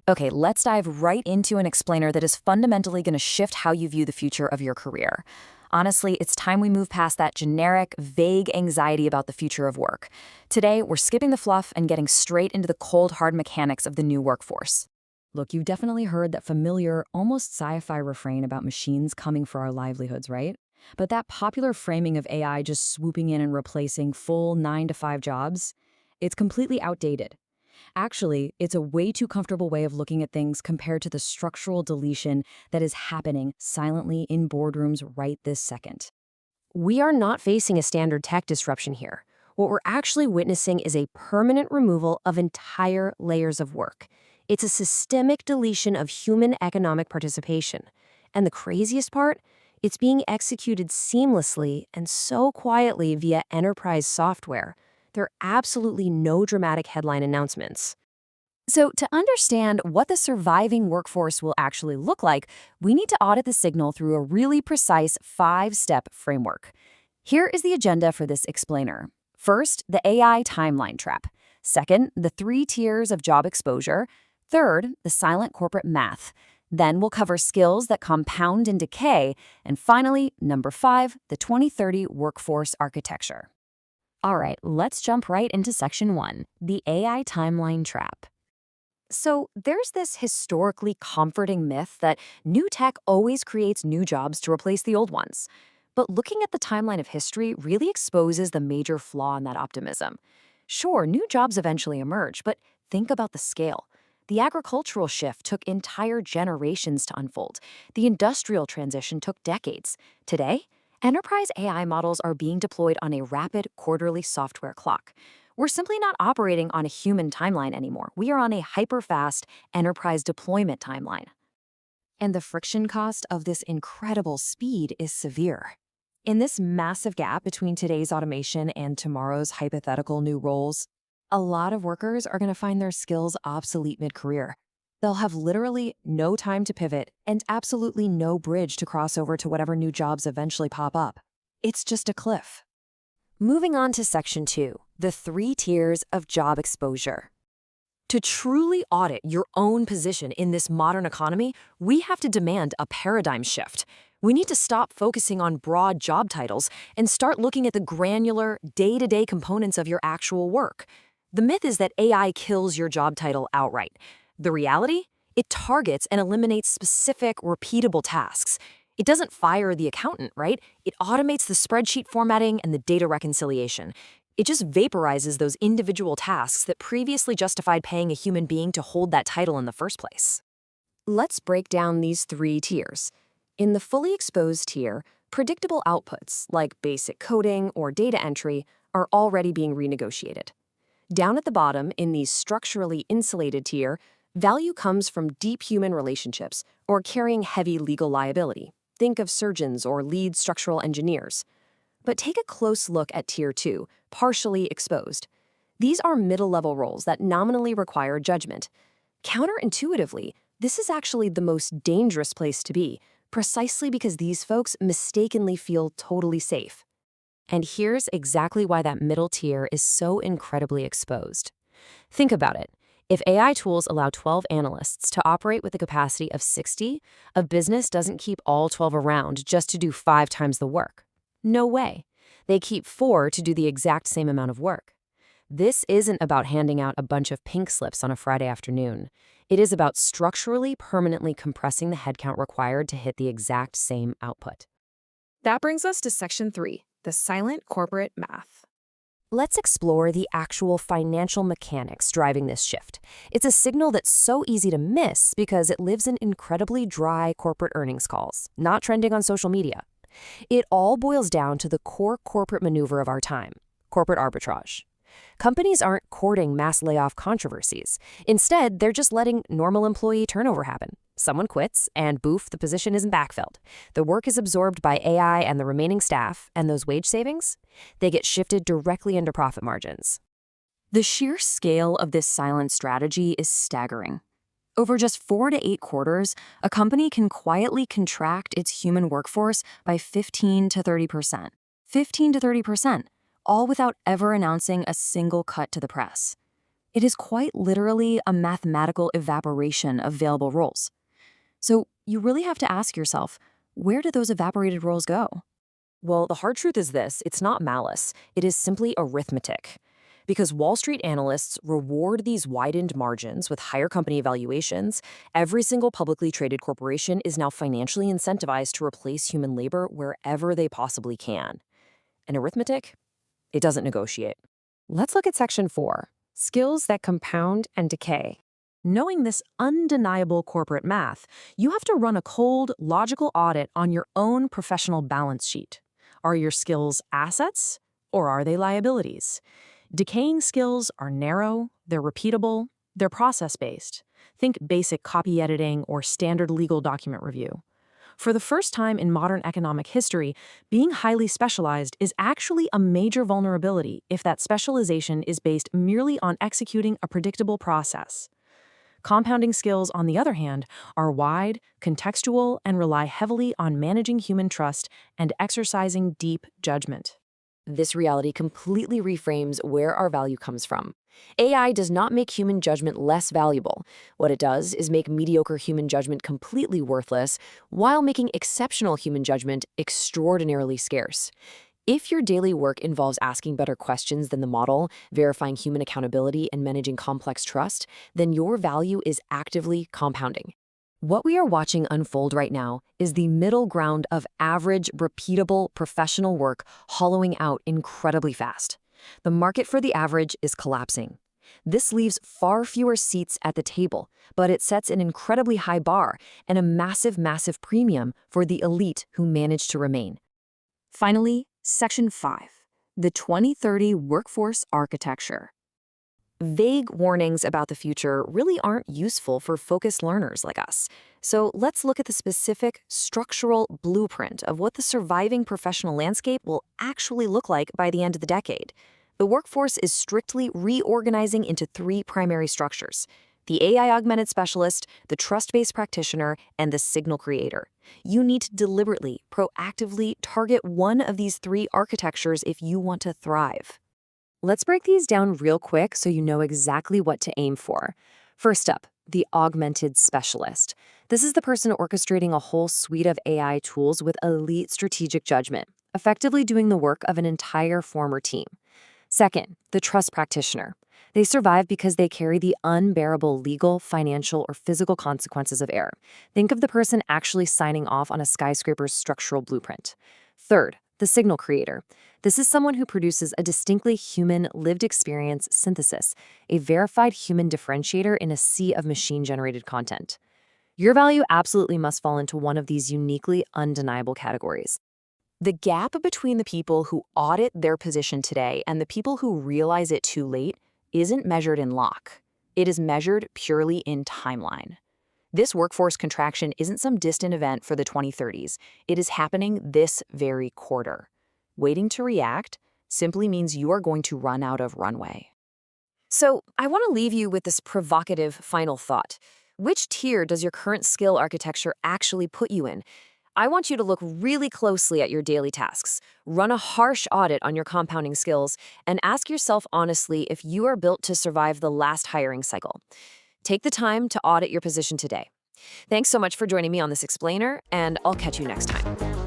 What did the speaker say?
Okay, let's dive right into an explainer that is fundamentally going to shift how you view the future of your career. Honestly, it's time we move past that generic, vague anxiety about the future of work. Today, we're skipping the fluff and getting straight into the cold, hard mechanics of the new workforce. Look, you've definitely heard that familiar, almost sci-fi refrain about machines coming for our livelihoods, right? But that popular framing of AI just swooping in and replacing full 9 to 5 jobs, it's completely outdated. Actually, it's a way too comfortable way of looking at things compared to the structural deletion that is happening silently in boardrooms right this second. We are not facing a standard tech disruption here. What we're actually witnessing is a permanent removal of entire layers of work. It's a systemic deletion of human economic participation. And the craziest part? It's being executed seamlessly and so quietly via enterprise software. There are absolutely no dramatic headline announcements. So, to understand what the surviving workforce will actually look like, we need to audit the signal through a really precise 5-step framework. Here is the agenda for this explainer. First, the AI timeline trap. Second, the 3 tiers of job exposure. Third, the silent corporate math. Then we'll cover skills that compound and decay. And finally, number 5, the 2030 workforce architecture. All right, let's jump right into section 1, the AI timeline trap. So there's this historically comforting myth that new tech always creates new jobs to replace the old ones. But looking at the timeline of history really exposes the major flaw in that optimism. Sure, new jobs eventually emerge, but think about the scale. The agricultural shift took entire generations to unfold. The industrial transition took decades. Today, enterprise AI models are being deployed on a rapid quarterly software clock. We're simply not operating on a human timeline anymore. We are on a hyper-fast enterprise deployment timeline. And the friction cost of this incredible speed is severe. In this massive gap between today's automation and tomorrow's hypothetical new roles, a lot of workers are going to find their skills obsolete mid-career. They'll have literally no time to pivot and absolutely no bridge to cross over to whatever new jobs eventually pop up. It's just a cliff. Moving on to section 2, the 3 tiers of job exposure. To truly audit your own position in this modern economy, we have to demand a paradigm shift. We need to stop focusing on broad job titles and start looking at the granular, day-to-day components of your actual work. The myth is that AI kills your job title outright. The reality? It targets and eliminates specific, repeatable tasks. It doesn't fire the accountant, right? It automates the spreadsheet formatting and the data reconciliation. It just vaporizes those individual tasks that previously justified paying a human being to hold that title in the first place. Let's break down these 3 tiers. In the fully exposed tier, predictable outputs, like basic coding or data entry, are already being renegotiated. Down at the bottom, in the structurally insulated tier, value comes from deep human relationships or carrying heavy legal liability. Think of surgeons or lead structural engineers. But take a close look at Tier 2, partially exposed. These are middle-level roles that nominally require judgment. Counterintuitively, this is actually the most dangerous place to be, precisely because these folks mistakenly feel totally safe. And here's exactly why that middle tier is so incredibly exposed. Think about it. If AI tools allow 12 analysts to operate with a capacity of 60, a business doesn't keep all 12 around just to do 5 times the work. No way. They keep 4 to do the exact same amount of work. This isn't about handing out a bunch of pink slips on a Friday afternoon. It is about structurally, permanently compressing the headcount required to hit the exact same output. That brings us to section 3, the silent corporate math. Let's explore the actual financial mechanics driving this shift. It's a signal that's so easy to miss because it lives in incredibly dry corporate earnings calls, not trending on social media. It all boils down to the core corporate maneuver of our time, corporate arbitrage. Companies aren't courting mass layoff controversies. Instead, they're just letting normal employee turnover happen. Someone quits, and boof, the position isn't backfilled. The work is absorbed by AI and the remaining staff, and those wage savings, they get shifted directly into profit margins. The sheer scale of this silent strategy is staggering. Over just 4 to 8 quarters, a company can quietly contract its human workforce by 15 to 30%. 15 to 30%, all without ever announcing a single cut to the press. It is quite literally a mathematical evaporation of available roles. So you really have to ask yourself, where do those evaporated roles go? Well, the hard truth is this: it's not malice, it is simply arithmetic. Because Wall Street analysts reward these widened margins with higher company valuations, every single publicly traded corporation is now financially incentivized to replace human labor wherever they possibly can. And arithmetic? It doesn't negotiate. Let's look at Section 4, Skills that Compound and Decay. Knowing this undeniable corporate math, you have to run a cold, logical audit on your own professional balance sheet. Are your skills assets, or are they liabilities? Decaying skills are narrow, they're repeatable, they're process-based. Think basic copy editing or standard legal document review. For the first time in modern economic history, being highly specialized is actually a major vulnerability if that specialization is based merely on executing a predictable process. Compounding skills, on the other hand, are wide, contextual, and rely heavily on managing human trust and exercising deep judgment. This reality completely reframes where our value comes from. AI does not make human judgment less valuable. What it does is make mediocre human judgment completely worthless, while making exceptional human judgment extraordinarily scarce. If your daily work involves asking better questions than the model, verifying human accountability, and managing complex trust, then your value is actively compounding. What we are watching unfold right now is the middle ground of average, repeatable, professional work hollowing out incredibly fast. The market for the average is collapsing. This leaves far fewer seats at the table, but it sets an incredibly high bar and a massive, massive premium for the elite who manage to remain. Finally, Section 5, the 2030 Workforce Architecture. Vague warnings about the future really aren't useful for focused learners like us. So let's look at the specific structural blueprint of what the surviving professional landscape will actually look like by the end of the decade. The workforce is strictly reorganizing into three primary structures: the AI-augmented specialist, the trust-based practitioner, and the signal creator. You need to deliberately, proactively target one of these three architectures if you want to thrive. Let's break these down real quick so you know exactly what to aim for. First up, the augmented specialist. This is the person orchestrating a whole suite of AI tools with elite strategic judgment, effectively doing the work of an entire former team. Second, the trust practitioner. They survive because they carry the unbearable legal, financial, or physical consequences of error. Think of the person actually signing off on a skyscraper's structural blueprint. Third, the signal creator. This is someone who produces a distinctly human, lived experience synthesis, a verified human differentiator in a sea of machine-generated content. Your value absolutely must fall into one of these uniquely undeniable categories. The gap between the people who audit their position today and the people who realize it too late isn't measured in luck. It is measured purely in timeline. This workforce contraction isn't some distant event for the 2030s. It is happening this very quarter. Waiting to react simply means you are going to run out of runway. So, I want to leave you with this provocative final thought. Which tier does your current skill architecture actually put you in? I want you to look really closely at your daily tasks, run a harsh audit on your compounding skills, and ask yourself honestly if you are built to survive the last hiring cycle. Take the time to audit your position today. Thanks so much for joining me on this explainer, and I'll catch you next time.